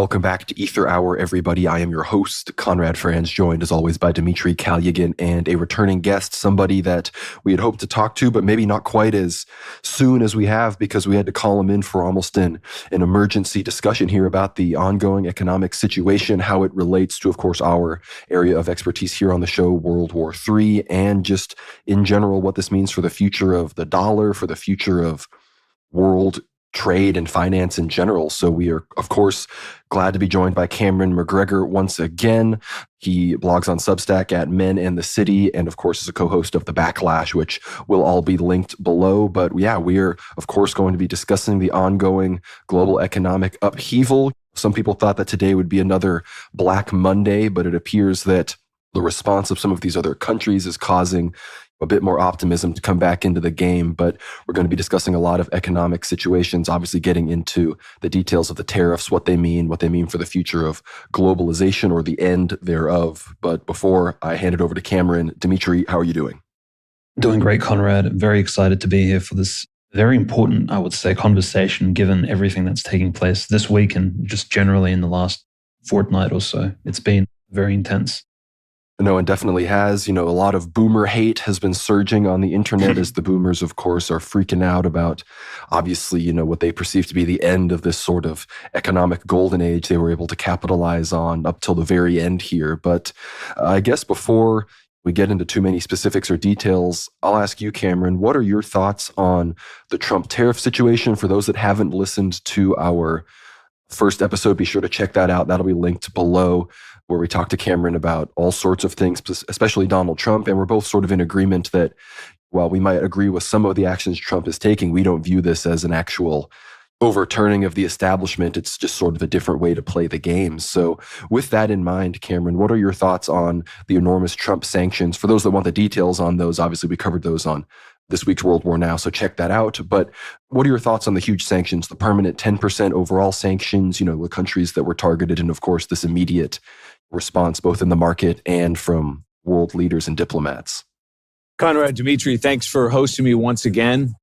welcome back to Ether Hour, everybody. I am your host, Conrad Franz, joined as always by Dmitry Kalyagin and a returning guest, somebody that we had hoped to talk to, but maybe not quite as soon as we have because we had to call him in for almost an emergency discussion here about the ongoing economic situation, how it relates to, of course, our area of expertise here on the show, World War III, and just in general what this means for the future of the dollar, for the future of world trade and finance in general. So we are, of course, glad to be joined by Cameron Macgregor once again. He blogs on Substack at Men and the City, and of course is a co-host of The Backlash, which will all be linked below. But yeah, we are, of course, going to be discussing the ongoing global economic upheaval. Some people thought that today would be another Black Monday, but it appears that the response of some of these other countries is causing a bit more optimism to come back into the game. But we're going to be discussing a lot of economic situations, obviously getting into the details of the tariffs, what they mean for the future of globalization or the end thereof. But before I hand it over to Cameron, Dmitry, how are you doing? Doing great, Conrad. I'm very excited to be here for this very important, I would say, conversation, given everything that's taking place this week and just generally in the last fortnight or so. It's been very intense. No, and definitely has. A lot of boomer hate has been surging on the internet as the boomers, of course, are freaking out about, obviously, what they perceive to be the end of this sort of economic golden age they were able to capitalize on up till the very end here. But I guess before we get into too many specifics or details, I'll ask you, Cameron, what are your thoughts on the Trump tariff situation? For those that haven't listened to our first episode, be sure to check that out. That'll be linked below, where we talk to Cameron about all sorts of things, especially Donald Trump. And we're both sort of in agreement that while we might agree with some of the actions Trump is taking, we don't view this as an actual overturning of the establishment. It's just sort of a different way to play the game. So with that in mind, Cameron, what are your thoughts on the enormous Trump sanctions? For those that want the details on those, obviously we covered those on this week's World War Now, so check that out. But what are your thoughts on the huge sanctions, the permanent 10% overall sanctions, the countries that were targeted, and of course this immediate response both in the market and from world leaders and diplomats? Conrad, Dmitry, thanks for hosting me once again.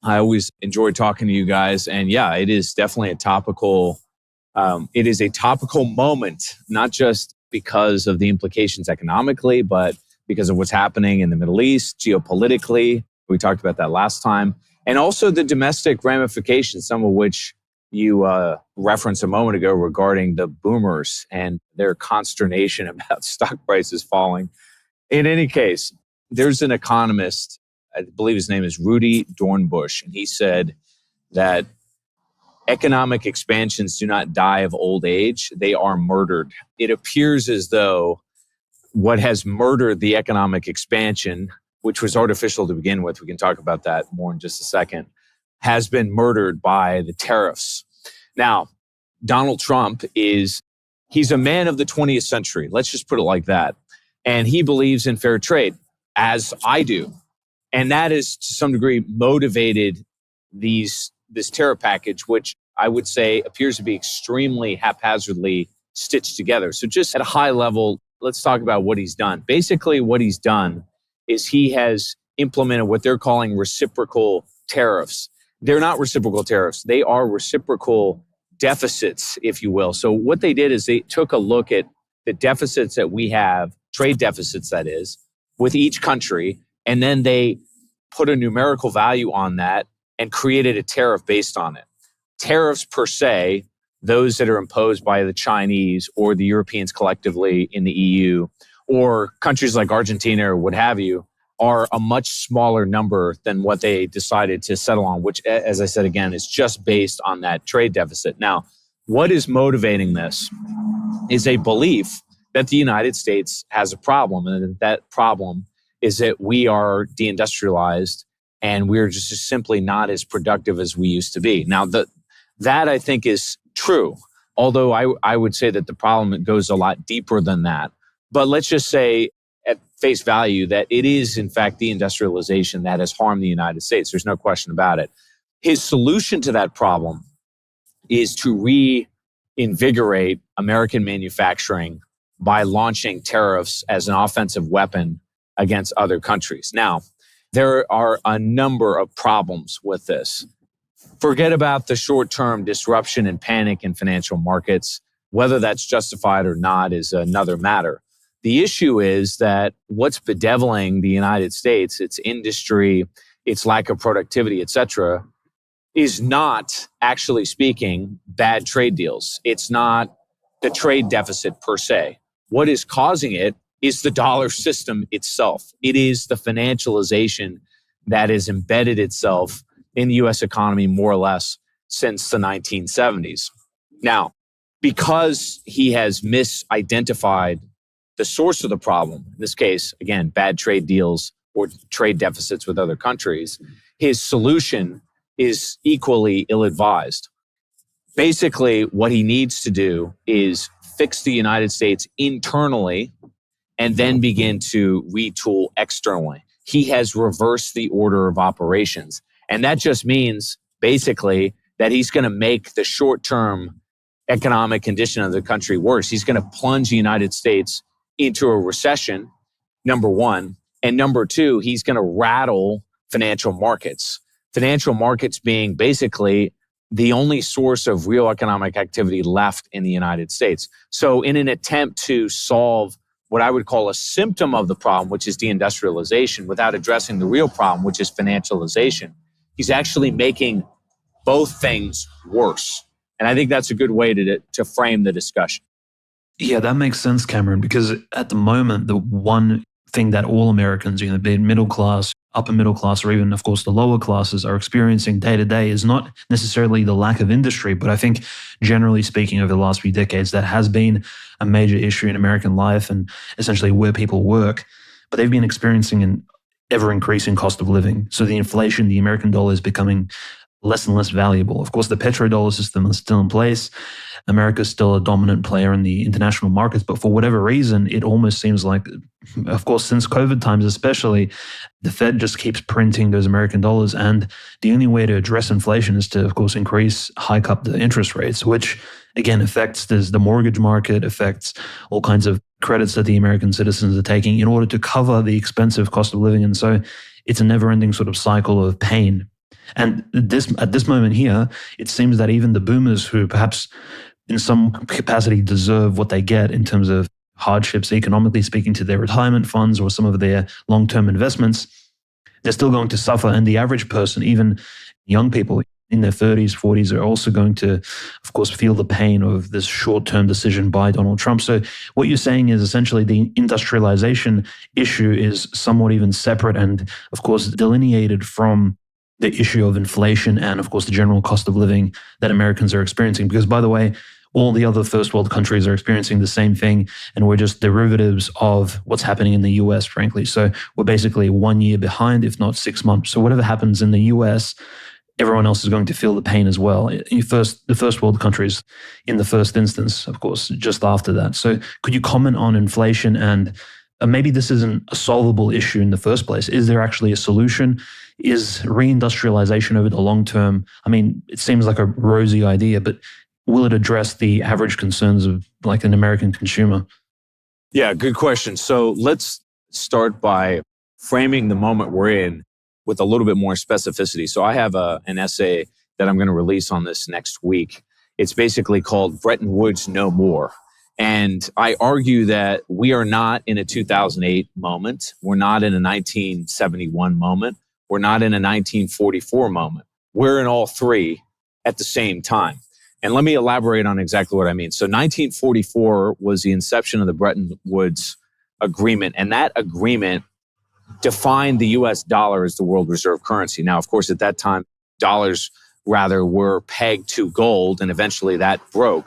I always enjoy talking to you guys. And yeah, it is definitely a topical moment, not just because of the implications economically, but because of what's happening in the Middle East, geopolitically. We talked about that last time. And also the domestic ramifications, some of which you referenced a moment ago regarding the boomers and their consternation about stock prices falling. In any case, there's an economist, I believe his name is Rudy Dornbush, and he said that economic expansions do not die of old age, they are murdered. It appears as though what has murdered the economic expansion, which was artificial to begin with, we can talk about that more in just a second, has been murdered by the tariffs. Now, Donald Trump he's a man of the 20th century. Let's just put it like that. And he believes in fair trade, as I do. And that has, to some degree, motivated this tariff package, which I would say appears to be extremely haphazardly stitched together. So just at a high level, let's talk about what he's done. Basically, what he's done is he has implemented what they're calling reciprocal tariffs. They're not reciprocal tariffs. They are reciprocal deficits, if you will. So what they did is they took a look at the deficits that we have, trade deficits that is, with each country, and then they put a numerical value on that and created a tariff based on it. Tariffs per se, those that are imposed by the Chinese or the Europeans collectively in the EU, or countries like Argentina or what have you, are a much smaller number than what they decided to settle on, which, as I said again, is just based on that trade deficit. Now, what is motivating this is a belief that the United States has a problem, and that problem is that we are deindustrialized and we're just simply not as productive as we used to be. Now, that I think is true, although I would say that the problem goes a lot deeper than that. But let's just say at face value that it is, in fact, deindustrialization that has harmed the United States. There's no question about it. His solution to that problem is to reinvigorate American manufacturing by launching tariffs as an offensive weapon against other countries. Now, there are a number of problems with this. Forget about the short-term disruption and panic in financial markets. Whether that's justified or not is another matter. The issue is that what's bedeviling the United States, its industry, its lack of productivity, et cetera, is not, actually speaking, bad trade deals. It's not the trade deficit per se. What is causing it is the dollar system itself. It is the financialization that has embedded itself in the US economy more or less since the 1970s. Now, because he has misidentified the source of the problem, in this case, again, bad trade deals or trade deficits with other countries, his solution is equally ill-advised. Basically, what he needs to do is fix the United States internally and then begin to retool externally. He has reversed the order of operations. And that just means, basically, that he's going to make the short-term economic condition of the country worse. He's going to plunge the United States into a recession, number one. And number two, he's going to rattle financial markets. Financial markets being basically the only source of real economic activity left in the United States. So in an attempt to solve what I would call a symptom of the problem, which is deindustrialization, without addressing the real problem, which is financialization, he's actually making both things worse. And I think that's a good way to frame the discussion. Yeah, that makes sense, Cameron, because at the moment, the one thing that all Americans, be it middle class, upper middle class, or even, of course, the lower classes are experiencing day to day is not necessarily the lack of industry, but I think generally speaking over the last few decades, that has been a major issue in American life and essentially where people work. But they've been experiencing an ever increasing cost of living. So the inflation, the American dollar is becoming less and less valuable. Of course, the petrodollar system is still in place. America is still a dominant player in the international markets, but for whatever reason, it almost seems like, of course, since COVID times especially, the Fed just keeps printing those American dollars, and the only way to address inflation is to, of course, hike up the interest rates, which again affects the mortgage market, affects all kinds of credits that the American citizens are taking in order to cover the expensive cost of living. And so it's a never-ending sort of cycle of pain. And at this moment here, it seems that even the boomers who perhaps in some capacity deserve what they get in terms of hardships, economically speaking, to their retirement funds or some of their long-term investments, they're still going to suffer. And the average person, even young people in their 30s, 40s, are also going to, of course, feel the pain of this short-term decision by Donald Trump. So what you're saying is essentially the industrialization issue is somewhat even separate and, of course, delineated from the issue of inflation and, of course, the general cost of living that Americans are experiencing. Because, by the way, all the other first world countries are experiencing the same thing, and we're just derivatives of what's happening in the US, frankly. So we're basically 1 year behind, if not 6 months. So whatever happens in the US, everyone else is going to feel the pain as well. The first world countries in the first instance, of course, just after that. So could you comment on inflation and maybe this isn't a solvable issue in the first place? Is there actually a solution? Is reindustrialization over the long term, I mean, it seems like a rosy idea, but will it address the average concerns of like an American consumer? Yeah, good question. So let's start by framing the moment we're in with a little bit more specificity. So I have an essay that I'm going to release on this next week. It's basically called Bretton Woods No More. And I argue that we are not in a 2008 moment. We're not in a 1971 moment. We're not in a 1944 moment. We're in all three at the same time. And let me elaborate on exactly what I mean. So 1944 was the inception of the Bretton Woods Agreement. And that agreement defined the US dollar as the world reserve currency. Now, of course, at that time, dollars rather were pegged to gold, and eventually that broke.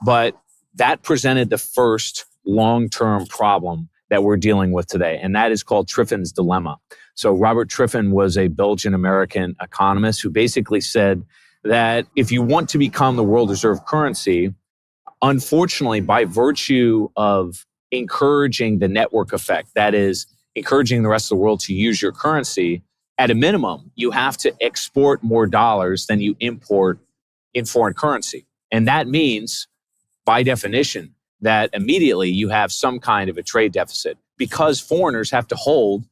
But that presented the first long-term problem that we're dealing with today, and that is called Triffin's dilemma. So Robert Triffin was a Belgian-American economist who basically said that if you want to become the world reserve currency, unfortunately, by virtue of encouraging the network effect, that is, encouraging the rest of the world to use your currency, at a minimum, you have to export more dollars than you import in foreign currency. And that means, by definition, that immediately you have some kind of a trade deficit because foreigners have to hold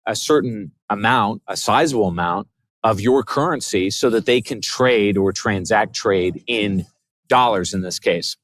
a certain amount, a sizable amount of your currency so that they can trade or transact trade in dollars in this case.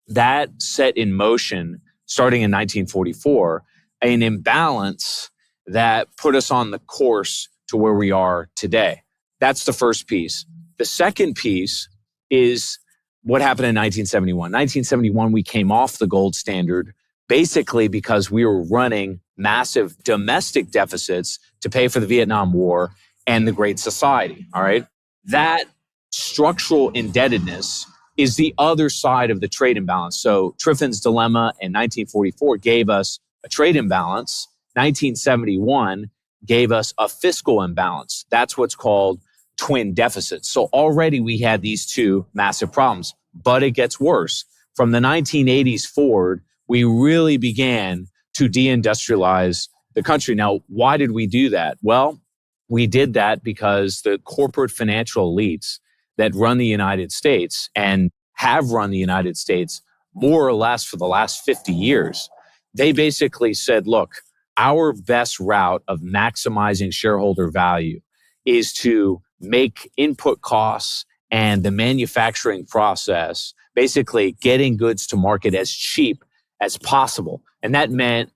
that set in motion, starting in 1944, an imbalance that put us on the course to where we are today. That's the first piece. The second piece is what happened in 1971. 1971, we came off the gold standard basically because we were running massive domestic deficits to pay for the Vietnam War and the Great Society, all right? That structural indebtedness is the other side of the trade imbalance. So Triffin's dilemma in 1944 gave us a trade imbalance. 1971 gave us a fiscal imbalance. That's what's called twin deficits. So already we had these two massive problems, but it gets worse. From the 1980s forward, we really began to deindustrialize the country. Now, why did we do that? Well, we did that because the corporate financial elites that run the United States and have run the United States more or less for the last 50 years, they basically said, look, our best route of maximizing shareholder value is to make input costs and the manufacturing process, basically getting goods to market as cheap as possible. And that meant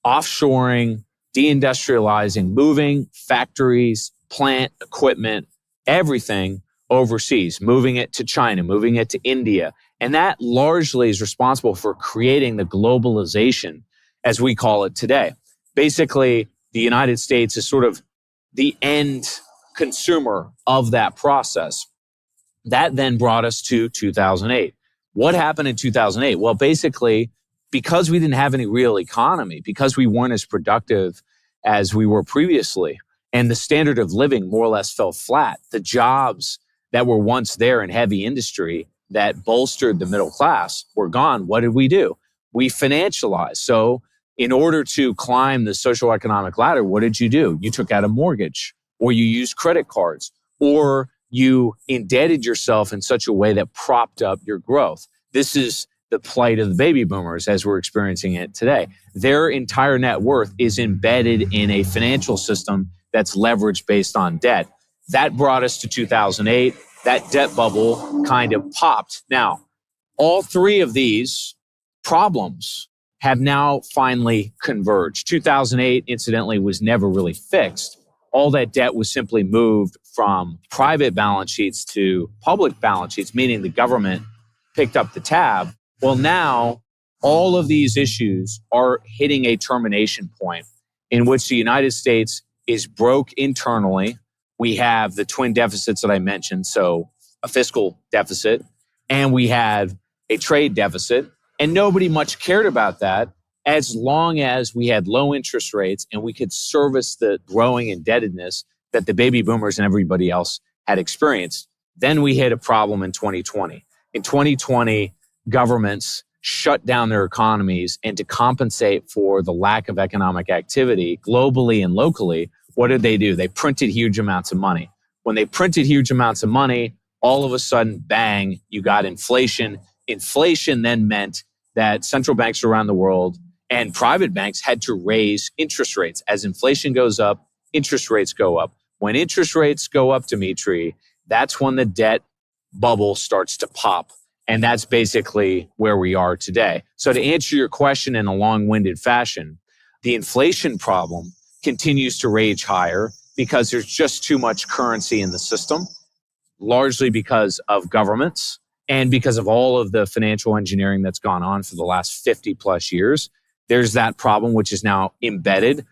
offshoring, deindustrializing, moving factories, plant, equipment, everything overseas, moving it to China, moving it to India. And that largely is responsible for creating the globalization, as we call it today. Basically, the United States is sort of the end consumer of that process. That then brought us to 2008. What happened in 2008? Well, basically, because we didn't have any real economy, because we weren't as productive as we were previously, and the standard of living more or less fell flat, the jobs that were once there in heavy industry that bolstered the middle class were gone. What did we do? We financialized. So in order to climb the social economic ladder, what did you do? You took out a mortgage, or you used credit cards, or you indebted yourself in such a way that propped up your growth. This is the plight of the baby boomers as we're experiencing it today. Their entire net worth is embedded in a financial system that's leveraged based on debt. That brought us to 2008. That debt bubble kind of popped. Now, all three of these problems have now finally converged. 2008, incidentally, was never really fixed. All that debt was simply moved from private balance sheets to public balance sheets, meaning the government picked up the tab. Well, now all of these issues are hitting a termination point in which the United States is broke internally. We have the twin deficits that I mentioned, so a fiscal deficit, and we have a trade deficit. And nobody much cared about that as long as we had low interest rates and we could service the growing indebtedness that the baby boomers and everybody else had experienced. Then we hit a problem in 2020. In 2020, governments shut down their economies, and to compensate for the lack of economic activity globally and locally, what did they do? They printed huge amounts of money. When they printed huge amounts of money, all of a sudden, bang, you got inflation. Inflation then meant that central banks around the world and private banks had to raise interest rates. As inflation goes up, interest rates go up. When interest rates go up, Dimitri, that's when the debt bubble starts to pop. And that's basically where we are today. So to answer your question in a long-winded fashion, the inflation problem continues to rage higher because there's just too much currency in the system, largely because of governments and because of all of the financial engineering that's gone on for the last 50 plus years. There's that problem, which is now embedded.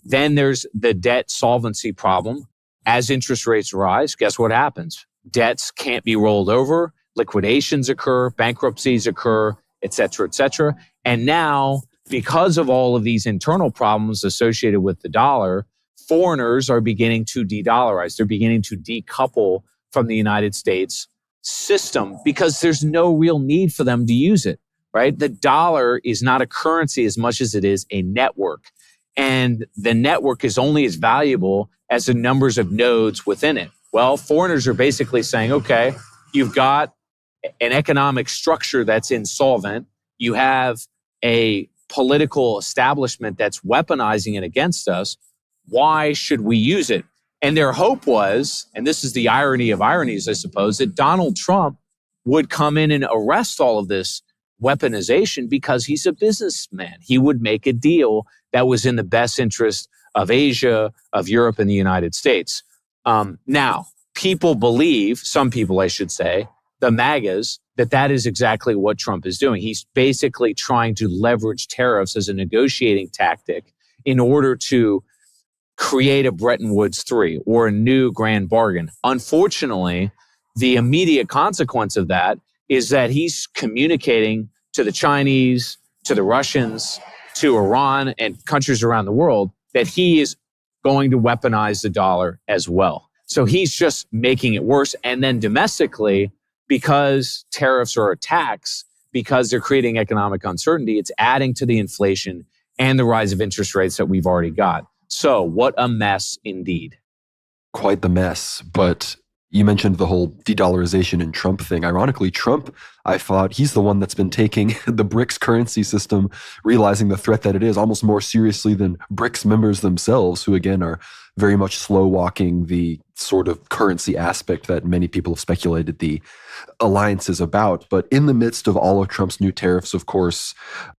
Then there's the debt solvency problem. As interest rates rise, guess what happens? Debts can't be rolled over. Liquidations occur, bankruptcies occur, et cetera, et cetera. And now, because of all of these internal problems associated with the dollar, foreigners are beginning to de-dollarize. They're beginning to decouple from the United States system because there's no real need for them to use it, right? The dollar is not a currency as much as it is a network. And the network is only as valuable as the numbers of nodes within it. Well, foreigners are basically saying, okay, you've got an economic structure that's insolvent. You have a political establishment that's weaponizing it against us. Why should we use it? And their hope was, and this is the irony of ironies, I suppose, that Donald Trump would come in and arrest all of this weaponization because he's a businessman. He would make a deal that was in the best interest of Asia, of Europe, and the United States. Now, people believe, some people I should say, the MAGAs, that is exactly what Trump is doing. He's basically trying to leverage tariffs as a negotiating tactic in order to create a Bretton Woods III or a new grand bargain. Unfortunately, the immediate consequence of that is that he's communicating to the Chinese, to the Russians, to Iran, and countries around the world that he is going to weaponize the dollar as well. So he's just making it worse. And then domestically, because tariffs are a tax, because they're creating economic uncertainty, it's adding to the inflation and the rise of interest rates that we've already got. So what a mess indeed. Quite the mess. But you mentioned the whole de-dollarization and Trump thing. Ironically, Trump, I thought he's the one that's been taking the BRICS currency system, realizing the threat that it is, almost more seriously than BRICS members themselves, who again are very much slow walking the sort of currency aspect that many people have speculated the alliance is about. But in the midst of all of Trump's new tariffs, of course,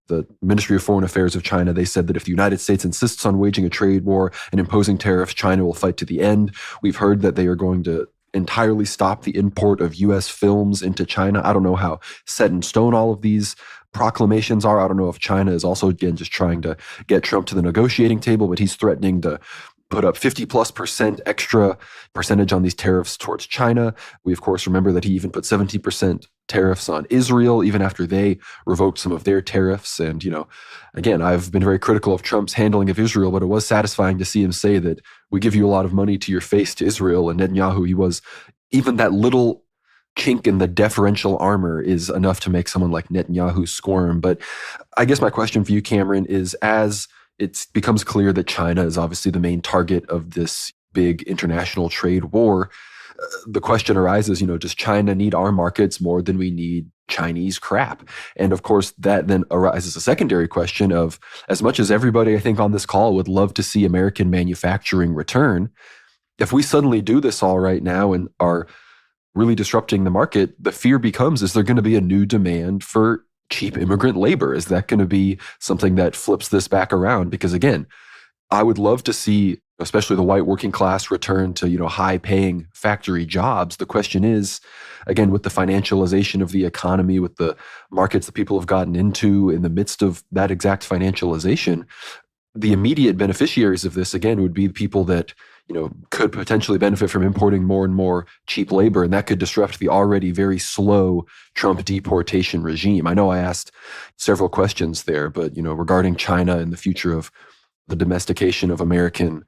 the Ministry of Foreign Affairs of China, they said that if the United States insists on waging a trade war and imposing tariffs, China will fight to the end. We've heard that they are going to entirely stop the import of U.S. films into China. I don't know how set in stone all of these proclamations are. I don't know if China is also, again, just trying to get Trump to the negotiating table, but he's threatening to put up 50+% extra percentage on these tariffs towards China. We, of course, remember that he even put 70% tariffs on Israel, even after they revoked some of their tariffs. And, again, I've been very critical of Trump's handling of Israel, but it was satisfying to see him say that we give you a lot of money to your face to Israel. And Netanyahu, he was, even that little chink in the deferential armor is enough to make someone like Netanyahu squirm. But I guess my question for you, Cameron, is as it becomes clear that China is obviously the main target of this big international trade war, the question arises, does China need our markets more than we need Chinese crap? And of course, that then arises a secondary question of, as much as everybody I think on this call would love to see American manufacturing return, if we suddenly do this all right now and are really disrupting the market, the fear becomes, is there going to be a new demand for cheap immigrant labor? Is that going to be something that flips this back around? Because again, I would love to see, especially the white working class, return to, high-paying factory jobs. The question is, again, with the financialization of the economy, with the markets that people have gotten into in the midst of that exact financialization, the immediate beneficiaries of this, again, would be people that, could potentially benefit from importing more and more cheap labor, and that could disrupt the already very slow Trump deportation regime. I know I asked several questions there, but, regarding China and the future of the domestication of American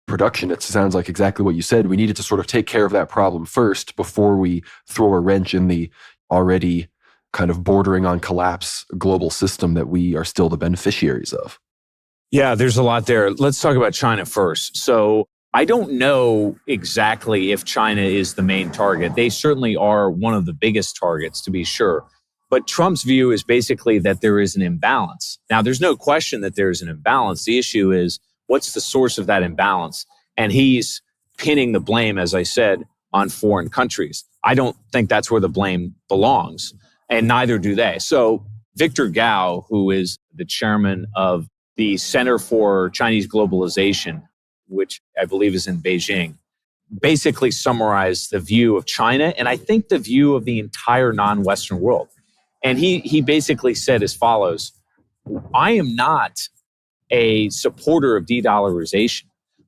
production, it sounds like exactly what you said. We needed to sort of take care of that problem first before we throw a wrench in the already kind of bordering on collapse global system that we are still the beneficiaries of. Yeah, there's a lot there. Let's talk about China first. So I don't know exactly if China is the main target. They certainly are one of the biggest targets, to be sure. But Trump's view is basically that there is an imbalance. Now, there's no question that there's an imbalance. The issue is, what's the source of that imbalance? And he's pinning the blame, as I said, on foreign countries. I don't think that's where the blame belongs, and neither do they. So Victor Gao, who is the chairman of the Center for Chinese Globalization, which I believe is in Beijing, basically summarized the view of China, and I think the view of the entire non-Western world. And he basically said as follows: I am not a supporter of de-dollarization,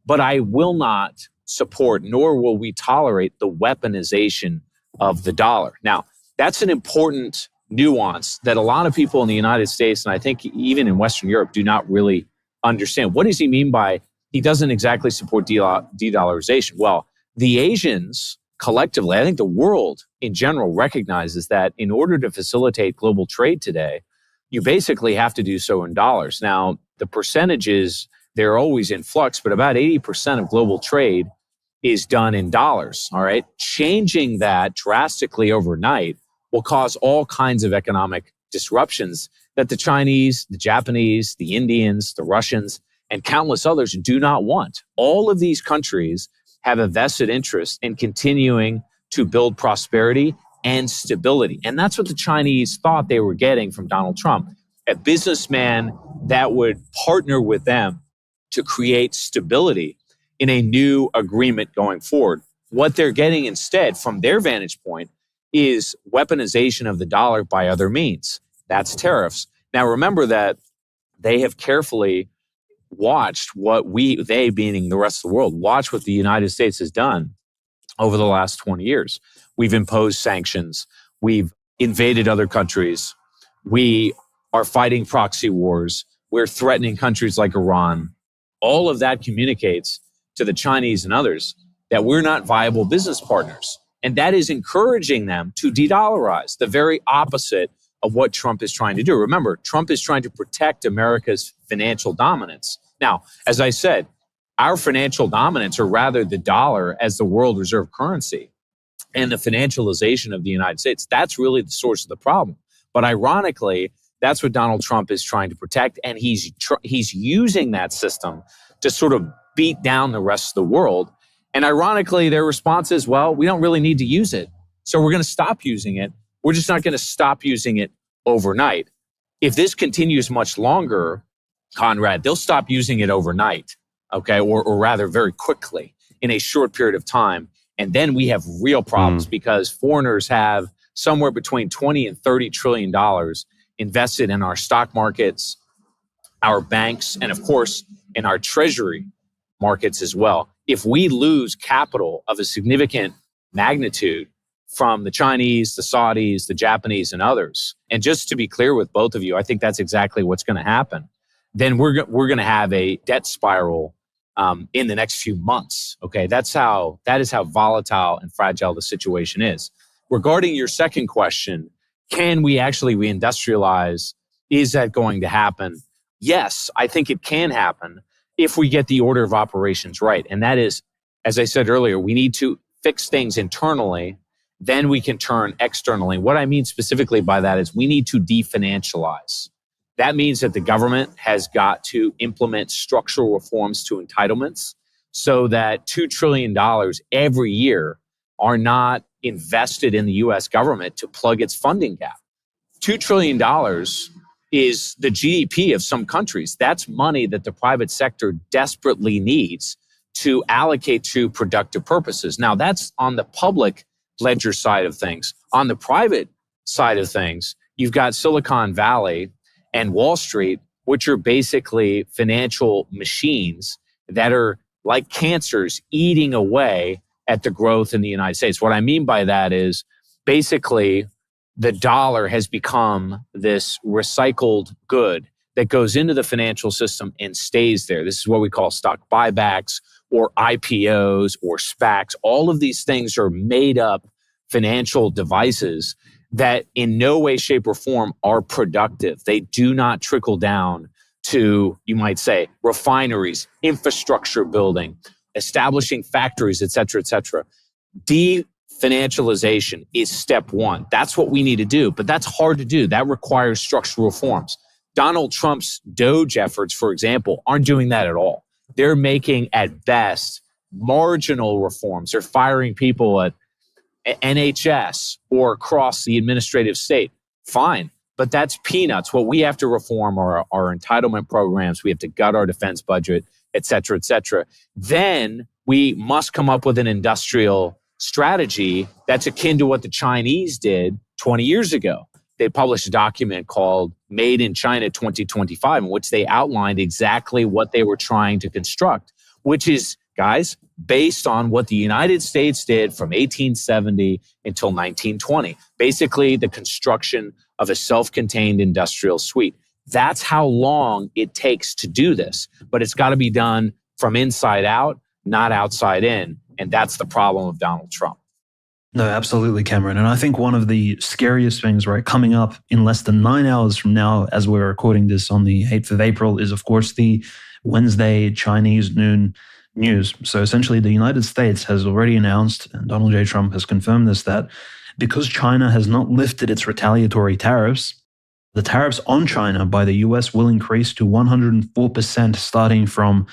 but I will not support, nor will we tolerate, the weaponization of the dollar. Now, that's an important nuance that a lot of people in the United States, and I think even in Western Europe, do not really understand. What does he mean by he doesn't exactly support de-dollarization? Well, the Asians collectively, I think the world in general recognizes that in order to facilitate global trade today, you basically have to do so in dollars. Now, the percentages, they're always in flux, but about 80% of global trade is done in dollars, all right? Changing that drastically overnight will cause all kinds of economic disruptions that the Chinese, the Japanese, the Indians, the Russians, and countless others do not want. All of these countries have a vested interest in continuing to build prosperity and stability. And that's what the Chinese thought they were getting from Donald Trump, a businessman that would partner with them to create stability in a new agreement going forward. What they're getting instead, from their vantage point, is weaponization of the dollar by other means. That's tariffs. Now, remember that they have carefully watched what they meaning the rest of the world, watch what the United States has done over the last 20 years. We've imposed sanctions. We've invaded other countries. We are fighting proxy wars. We're threatening countries like Iran. All of that communicates to the Chinese and others that we're not viable business partners. And that is encouraging them to de-dollarize, the very opposite of what Trump is trying to do. Remember, Trump is trying to protect America's financial dominance. Now, as I said, our financial dominance, or rather the dollar as the world reserve currency and the financialization of the United States, that's really the source of the problem. But ironically, that's what Donald Trump is trying to protect. And he's using that system to sort of beat down the rest of the world. And ironically, their response is, well, we don't really need to use it, so we're going to stop using it. We're just not going to stop using it overnight. If this continues much longer, Conrad, they'll stop using it overnight, okay, or rather very quickly in a short period of time. And then we have real problems because foreigners have somewhere between 20 and $30 trillion invested in our stock markets, our banks, and of course, in our treasury markets as well. If we lose capital of a significant magnitude from the Chinese, the Saudis, the Japanese, and others, and just to be clear with both of you, I think that's exactly what's going to happen, then we're going to have a debt spiral in the next few months. Okay, that is how volatile and fragile the situation is. Regarding your second question, can we actually reindustrialize? Is that going to happen? Yes, I think it can happen if we get the order of operations right. And that is, as I said earlier, we need to fix things internally, then we can turn externally. What I mean specifically by that is we need to definancialize. That means that the government has got to implement structural reforms to entitlements so that $2 trillion every year are not invested in the US government to plug its funding gap. $2 trillion is the GDP of some countries. That's money that the private sector desperately needs to allocate to productive purposes. Now, that's on the public ledger side of things. On the private side of things, you've got Silicon Valley and Wall Street, which are basically financial machines that are like cancers eating away at the growth in the United States. What I mean by that is basically the dollar has become this recycled good that goes into the financial system and stays there. This is what we call stock buybacks or IPOs or SPACs. All of these things are made up financial devices that in no way, shape, or form are productive. They do not trickle down to, you might say, refineries, infrastructure building, establishing factories, et cetera, et cetera. Financialization is step one. That's what we need to do, but that's hard to do. That requires structural reforms. Donald Trump's DOGE efforts, for example, aren't doing that at all. They're making, at best, marginal reforms. They're firing people at NHS or across the administrative state. Fine, but that's peanuts. What we have to reform are our entitlement programs. We have to gut our defense budget, et cetera, et cetera. Then we must come up with an industrial strategy that's akin to what the Chinese did 20 years ago. They published a document called Made in China 2025, in which they outlined exactly what they were trying to construct, which is, guys, based on what the United States did from 1870 until 1920. Basically, the construction of a self-contained industrial suite. That's how long it takes to do this. But it's got to be done from inside out, not outside in. And that's the problem of Donald Trump. No, absolutely, Cameron. And I think one of the scariest things, right, coming up in less than 9 hours from now, as we're recording this on the 8th of April, is, of course, the Wednesday Chinese noon news. So essentially, the United States has already announced, and Donald J. Trump has confirmed this, that because China has not lifted its retaliatory tariffs, the tariffs on China by the US will increase to 104% starting from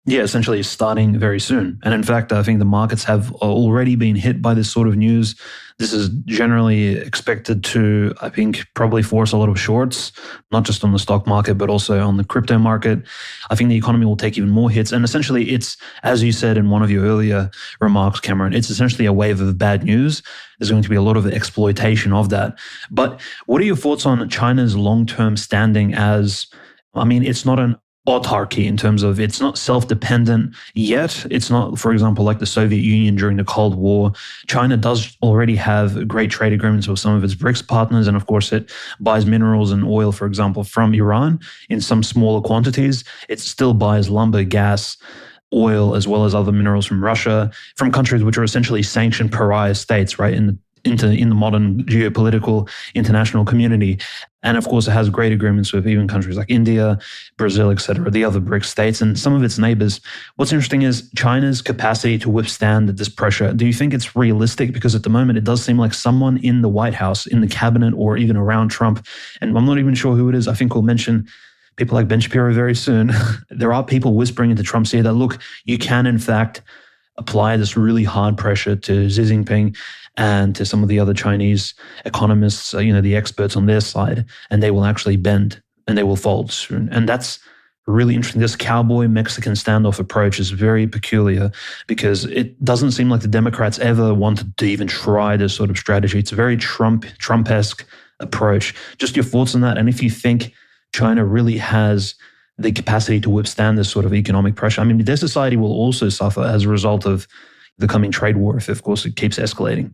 Yeah, essentially starting very soon. And in fact, I think the markets have already been hit by this sort of news. This is generally expected to, I think, probably force a lot of shorts, not just on the stock market, but also on the crypto market. I think the economy will take even more hits. And essentially, it's, as you said in one of your earlier remarks, Cameron, it's essentially a wave of bad news. There's going to be a lot of exploitation of that. But what are your thoughts on China's long-term standing as, I mean, it's not an autarky in terms of it's not self-dependent yet. It's not, for example, like the Soviet Union during the Cold War. China does already have great trade agreements with some of its BRICS partners. And of course, it buys minerals and oil, for example, from Iran in some smaller quantities. It still buys lumber, gas, oil, as well as other minerals from Russia, from countries which are essentially sanctioned pariah states, right, in the modern geopolitical international community. And of course, it has great agreements with even countries like India, Brazil, et cetera, the other BRICS states, and some of its neighbors. What's interesting is China's capacity to withstand this pressure. Do you think it's realistic? Because at the moment, it does seem like someone in the White House, in the cabinet, or even around Trump, and I'm not even sure who it is. I think we'll mention people like Ben Shapiro very soon. There are people whispering into Trump's ear that, look, you can, in fact, apply this really hard pressure to Xi Jinping and to some of the other Chinese economists, the experts on their side, and they will actually bend and they will fold soon. And that's really interesting. This cowboy Mexican standoff approach is very peculiar because it doesn't seem like the Democrats ever wanted to even try this sort of strategy. It's a very Trump-esque approach. Just your thoughts on that, and if you think China really has the capacity to withstand this sort of economic pressure. I mean, their society will also suffer as a result of the coming trade war if, of course, it keeps escalating.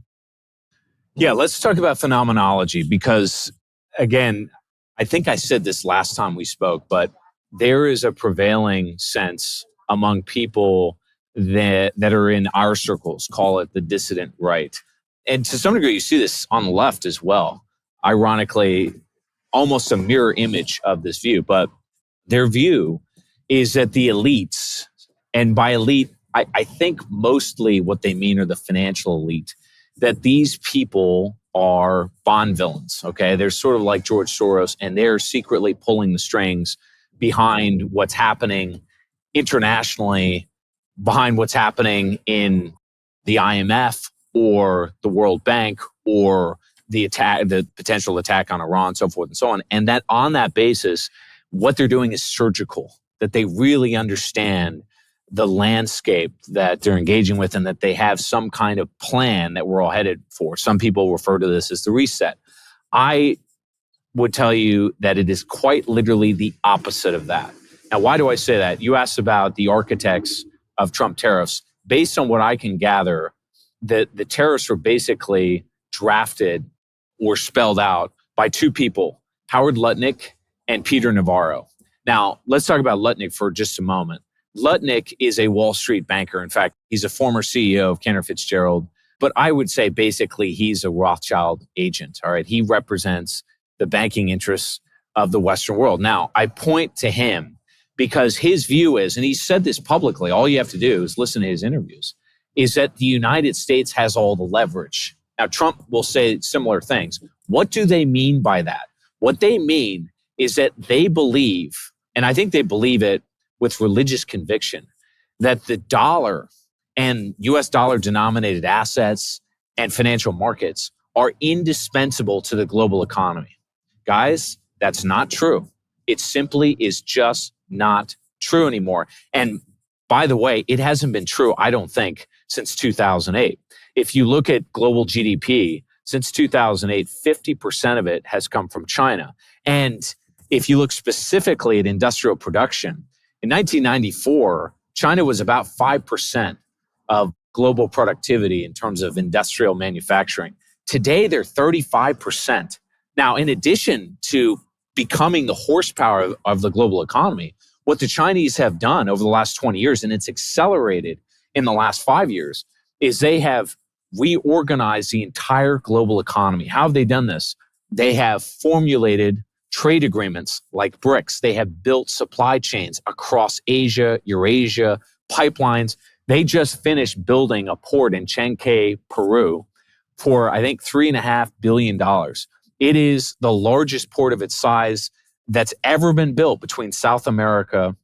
Yeah, let's talk about phenomenology because, again, I think I said this last time we spoke, but there is a prevailing sense among people that are in our circles, call it the dissident right. And to some degree, you see this on the left as well. Ironically, almost a mirror image of this view, but their view is that the elites, and by elite, I think mostly what they mean are the financial elite, that these people are Bond villains, okay? They're sort of like George Soros, and they're secretly pulling the strings behind what's happening internationally, behind what's happening in the IMF or the World Bank or the potential attack on Iran, so forth and so on. And that on that basis, what they're doing is surgical, that they really understand the landscape that they're engaging with and that they have some kind of plan that we're all headed for. Some people refer to this as the reset. I would tell you that it is quite literally the opposite of that. Now, why do I say that? You asked about the architects of Trump tariffs. Based on what I can gather, the tariffs were basically drafted or spelled out by two people, Howard Lutnick and Peter Navarro. Now, let's talk about Lutnick for just a moment. Lutnick is a Wall Street banker. In fact, he's a former CEO of Cantor Fitzgerald. But I would say basically he's a Rothschild agent. All right. He represents the banking interests of the Western world. Now, I point to him because his view is, and he said this publicly, all you have to do is listen to his interviews, is that the United States has all the leverage. Now, Trump will say similar things. What do they mean by that? What they mean is that they believe, and I think they believe it with religious conviction, that the dollar and US dollar denominated assets and financial markets are indispensable to the global economy. Guys, that's not true. It simply is just not true anymore. And by the way, it hasn't been true, I don't think, since 2008. If you look at global GDP, since 2008, 50% of it has come from China. And if you look specifically at industrial production, in 1994, China was about 5% of global productivity in terms of industrial manufacturing. Today, they're 35%. Now, in addition to becoming the horsepower of the global economy, what the Chinese have done over the last 20 years, and it's accelerated in the last 5 years, is they have reorganized the entire global economy. How have they done this? They have formulated trade agreements like BRICS. They have built supply chains across Asia, Eurasia, pipelines. They just finished building a port in Chancay, Peru for, I think, $3.5 billion. It is the largest port of its size that's ever been built between South America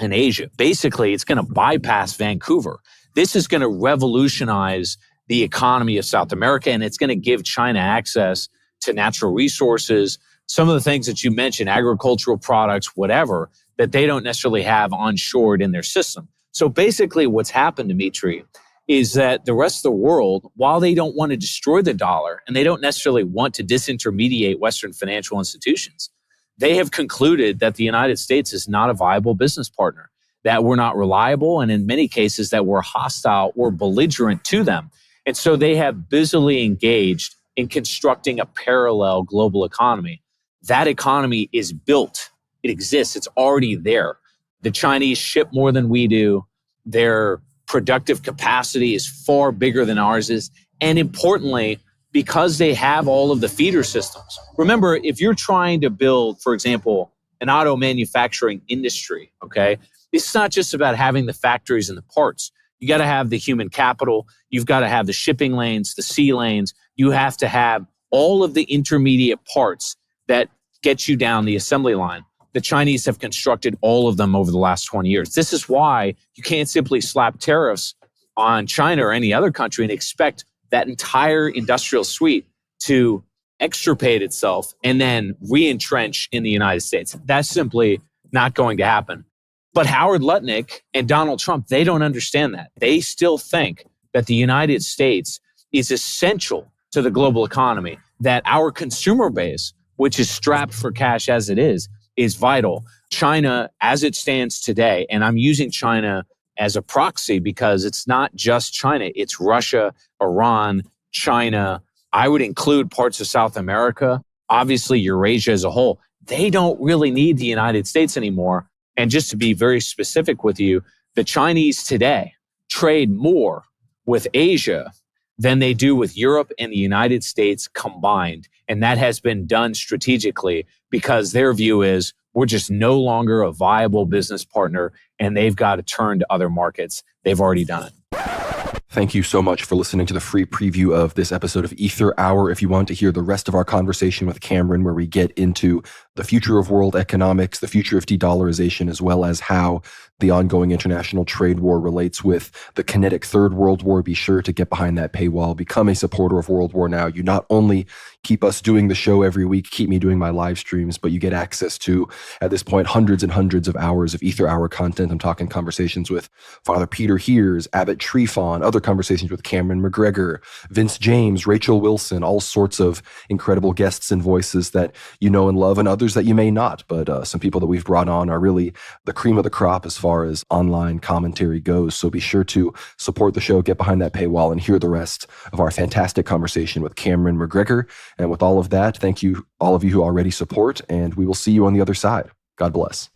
and Asia. Basically, it's going to bypass Vancouver. This is going to revolutionize the economy of South America, and it's going to give China access to natural resources, some of the things that you mentioned, agricultural products, whatever, that they don't necessarily have onshored in their system. So basically what's happened, Dimitri, is that the rest of the world, while they don't want to destroy the dollar and they don't necessarily want to disintermediate Western financial institutions, they have concluded that the United States is not a viable business partner, that we're not reliable, and in many cases that we're hostile or belligerent to them. And so they have busily engaged in constructing a parallel global economy. That economy is built. It exists. It's already there. The Chinese ship more than we do. Their productive capacity is far bigger than ours is. And importantly, because they have all of the feeder systems. Remember, if you're trying to build, for example, an auto manufacturing industry, okay, it's not just about having the factories and the parts. You got to have the human capital. You've got to have the shipping lanes, the sea lanes. You have to have all of the intermediate parts that get you down the assembly line. The Chinese have constructed all of them over the last 20 years. This is why you can't simply slap tariffs on China or any other country and expect that entire industrial suite to extirpate itself and then re-entrench in the United States. That's simply not going to happen. But Howard Lutnick and Donald Trump, they don't understand that. They still think that the United States is essential to the global economy, that our consumer base, which is strapped for cash as it is vital. China, as it stands today, and I'm using China as a proxy because it's not just China, it's Russia, Iran, China. I would include parts of South America, obviously Eurasia as a whole. They don't really need the United States anymore. And just to be very specific with you, the Chinese today trade more with Asia than they do with Europe and the United States combined. And that has been done strategically because their view is we're just no longer a viable business partner and they've got to turn to other markets. They've already done it. Thank you so much for listening to the free preview of this episode of Ether Hour. If you want to hear the rest of our conversation with Cameron, where we get into the future of world economics, the future of de-dollarization, as well as how the ongoing international trade war relates with the kinetic Third World War, be sure to get behind that paywall. Become a supporter of World War Now. You not only keep us doing the show every week, keep me doing my live streams, but you get access to, at this point, hundreds and hundreds of hours of Ether Hour content. I'm talking conversations with Father Peter Heers, Abbot Trefon, other conversations with Cameron Macgregor, Vince James, Rachel Wilson, all sorts of incredible guests and voices that you know and love, and others that you may not. But some people that we've brought on are really the cream of the crop as far as online commentary goes. So be sure to support the show, get behind that paywall, and hear the rest of our fantastic conversation with Cameron Macgregor. And with all of that, thank you, all of you who already support, and we will see you on the other side. God bless.